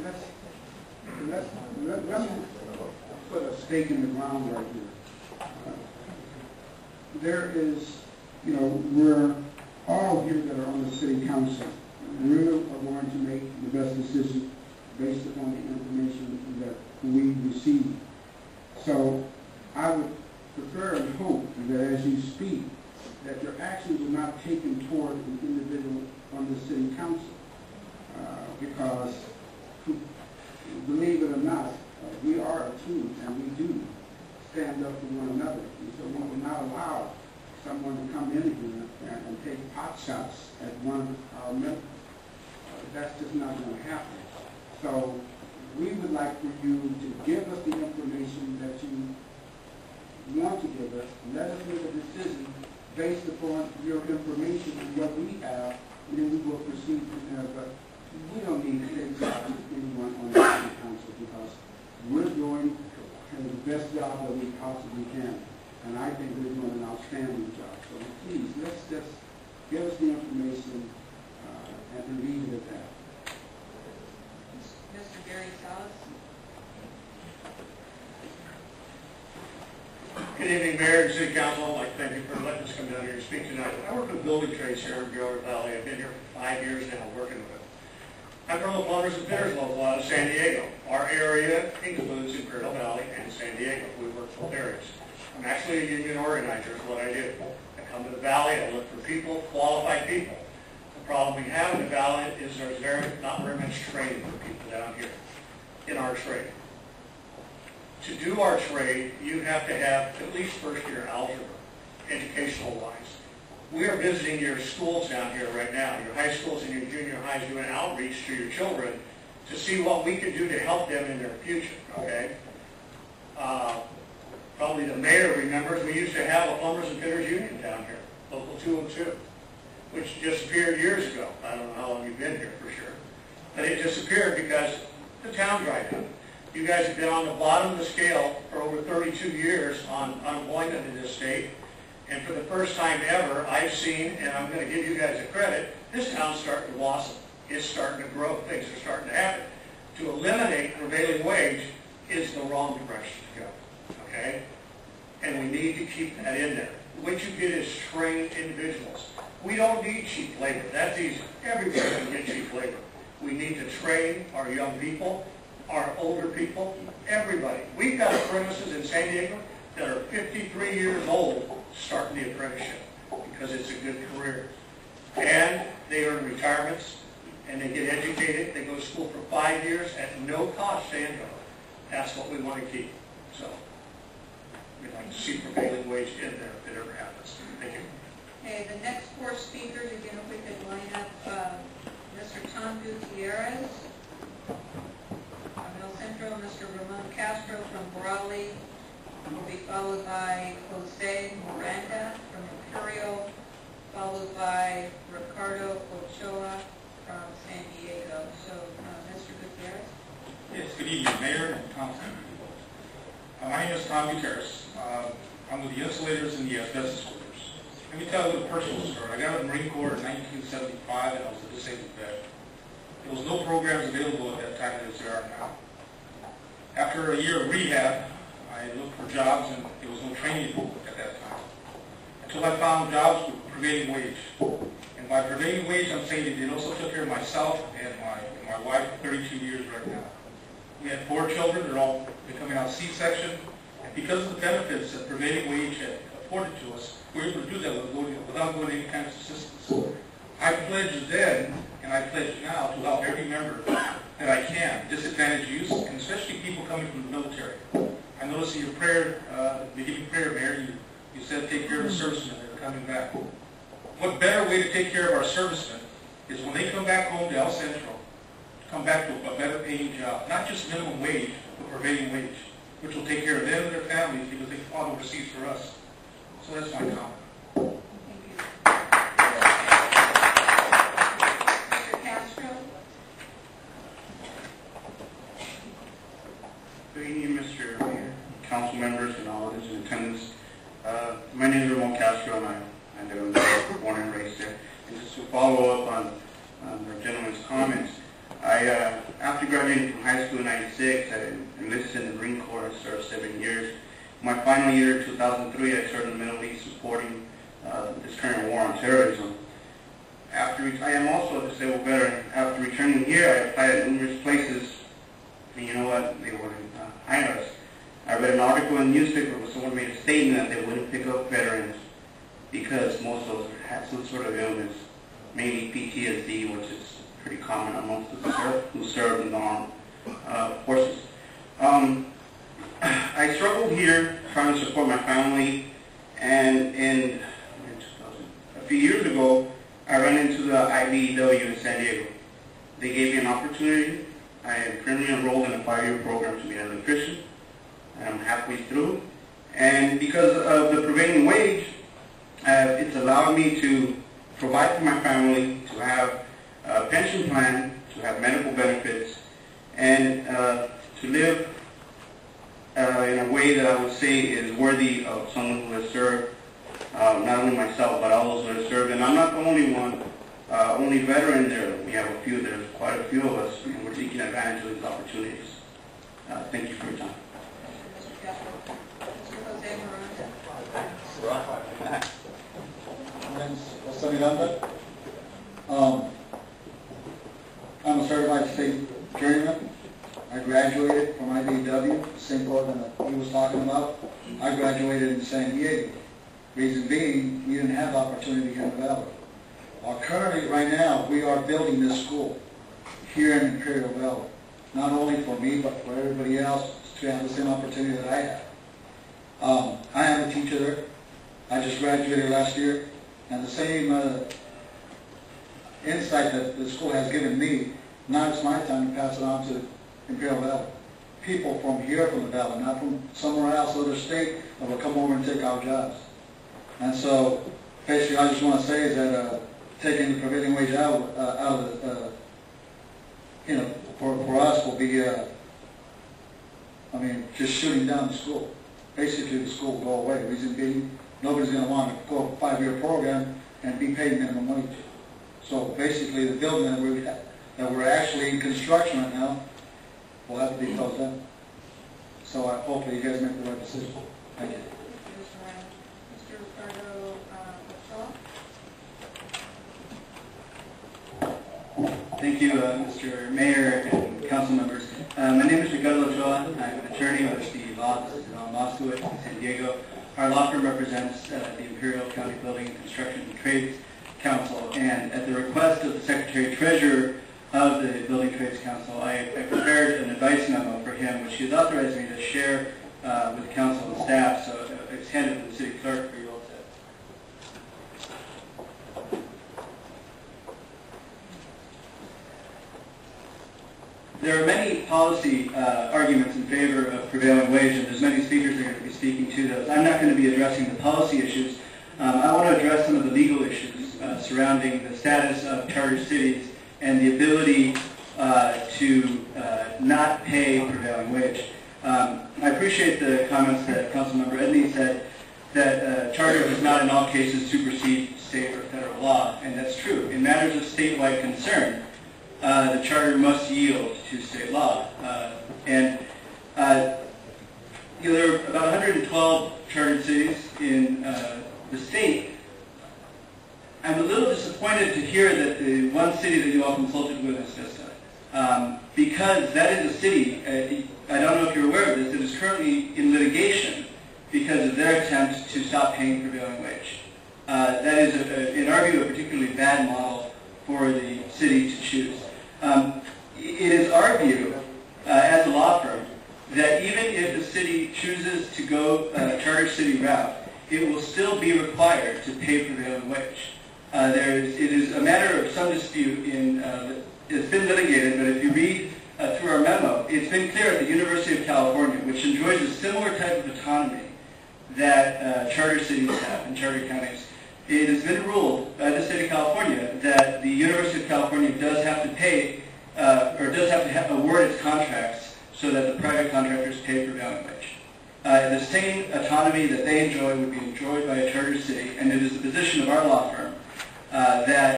let's put a stake in the ground right here. There is, we're all here that are on the city council. We are going to make the best decision based upon the information that we receive. So I would prefer and hope that as you speak, that your actions are not taken toward an individual on the city council. Because, believe it or not, we are a team and we do stand up for one another. And so we will not allow someone to come in here and take pot shots at one of our members. That's just not going to happen. So we would like for you to give us the information that you want to give us. Let us make a decision based upon your information and what we have, and then we will proceed from there. But we don't need to take jobs with anyone on the city council because we're doing the best job that we possibly can. And I think we're doing an outstanding job. So please, let's just give us the information and leave it at that. Mr. Gary Salas. Good evening, Mayor and City Council. I'd like to thank you for letting us come down here and speak tonight. I work with building trades here in Gilbert Valley. I've been here for 5 years now working with it. I'm from the plumbers and fitters local out of San Diego. Our area includes Imperial Valley and San Diego. We work both areas. I'm actually a union organizer is what I do. I come to the Valley, I look for people, qualified people. The problem we have in the Valley is there's not very much training for people down here in our trade. To do our trade, you have to have at least first-year algebra, educational-wise. We are visiting your schools down here right now, your high schools and your junior highs, doing outreach to your children to see what we can do to help them in their future, okay? Probably the mayor remembers we used to have a plumbers and fitters union down here, Local 202, which disappeared years ago. I don't know how long you've been here for sure. But it disappeared because the town dried up. You guys have been on the bottom of the scale for over 32 years on unemployment in this state. And for the first time ever, I've seen, and I'm going to give you guys a credit, this town's starting to blossom. It's starting to grow. Things are starting to happen. To eliminate prevailing wage is the wrong direction to go. Okay? And we need to keep that in there. What you get is trained individuals. We don't need cheap labor. That's easy. Everybody can get cheap labor. We need to train our young people, our older people, everybody. We've got apprentices in San Diego that are 53 years old starting the apprenticeship because it's a good career. And they earn retirements, and they get educated. They go to school for 5 years at no cost to income. That's what we want to keep. So we'd like to see prevailing wage in there if it ever happens. Thank you. Okay, the next four speakers, again, if we could line up Mr. Tom Gutierrez from El Centro, Mr. Ramon Castro from Brawley, will be followed by Jose Miranda from Imperial, followed by Ricardo Ochoa from San Diego. So, Mr. Gutierrez. Yes, good evening, Mayor and Council. My name is Tom Gutierrez. I'm with the Insulators and the Asbestos Workers. Let me tell you a personal story. I got out of the Marine Corps in 1975 and I was a disabled vet. There was no programs available at that time as there are now. After a year of rehab, I looked for jobs and there was no training at that time. Until I found jobs with prevailing wage. And by prevailing wage, I'm saying it also took care of myself and my wife for 32 years right now. We had 4 children. They're all coming out C-section. And because of the benefits that prevailing wage had afforded to us, we were able to do that without going to any kind of assistance. I pledged then, and I pledge now, to help every member that I can, disadvantaged youth, and especially people coming from the military. I noticed in your prayer, beginning prayer, Mayor, you said take care of the servicemen that are coming back. What better way to take care of our servicemen is when they come back home to El Centro, to come back to a better paying job, not just minimum wage, but prevailing wage, which will take care of them and their families because they fought overseas for us. So that's my comment. Mr. Castro. Good evening, Mr. Mayor, council members, and all those in attendance. My name is Ramon Castro, and I'm born and raised there. And just to follow up on the gentleman's comments, After graduating from high school in '96, I enlisted in the Marine Corps and served 7 years. My final year, 2003, I served in the Middle East supporting this current war on terrorism. I am also a disabled veteran. After returning here, I applied at numerous places, and you know what? They wouldn't hire us. I read an article in the newspaper where someone made a statement that they wouldn't pick up veterans because most of them had some sort of illness, mainly PTSD, which is pretty common amongst those who serve in the armed forces. I struggled here trying to support my family, and a few years ago, I ran into the IBEW in San Diego. They gave me an opportunity. I am currently enrolled in a 5-year program to be an electrician. I'm halfway through. And because of the prevailing wage, it's allowed me to provide for my family, to have a pension plan, to have medical benefits, and to live in a way that I would say is worthy of someone who has served, not only myself, but all those who have served. And I'm not the only one, only veteran there. We have a few, there's quite a few of us, and we're taking advantage of these opportunities. Thank you for your time. I'm a certified state journeyman. I graduated from IBEW, the same program that he was talking about. I graduated in San Diego. Reason being, we didn't have opportunity here in the Valley. Currently, right now, we are building this school here in Imperial Valley. Not only for me, but for everybody else to have the same opportunity that I have. I am a teacher there. I just graduated last year, and the same insight that the school has given me, now it's my time to pass it on to Imperial Valley. People from here, from the Valley, not from somewhere else, other state, that will come over and take our jobs. And so, basically, I just want to say is that taking the prevailing wage out of the, for us will be, just shooting down the school. Basically, the school will go away. The reason being, nobody's going to want to go a 5-year program and be paid minimum wage. So basically, the building that we're actually in construction right now will have to be closed down. So hopefully you guys make the right decision. Thank you. Mr. Ricardo, Thank you, Mr. Mayor and council members. My name is Ricardo Ochoa. I'm an attorney with the law office in Law School in San Diego. Our law firm represents the Imperial County Building and Construction and Trades Council, and at the request of the Secretary-Treasurer of the Building Trades Council, I prepared an advice memo for him, which he has authorized me to share with council and staff, so it's handed to the city clerk for you all to. There are many policy arguments in favor of prevailing wage, and there's many speakers that are going to be speaking to those. I'm not going to be addressing the policy issues. I want to address some of the legal issues surrounding the status of charter cities and the ability to not pay prevailing wage. I appreciate the comments that Councilmember Edney said that charter does not in all cases supersede state or federal law, and that's true. In matters of statewide concern, the charter must yield to state law. There are about 112 chartered cities in the state. I'm a little disappointed to hear that the one city that you all consulted with is Vista, because that is a city, I don't know if you're aware of this, that is currently in litigation because of their attempt to stop paying prevailing wage. That is, in our view, a particularly bad model for the city to choose. It is our view, as a law firm, that even if the city chooses to go charter city route, it will still be required to pay prevailing wage. It is a matter of some dispute it's been litigated, but if you read through our memo, it's been clear at the University of California, which enjoys a similar type of autonomy that charter cities have and charter counties. It has been ruled by the state of California that the University of California does have to pay, or does have to award its contracts so that the private contractors pay prevailing wage. The same autonomy that they enjoy would be enjoyed by a charter city, and it is the position of our law firm that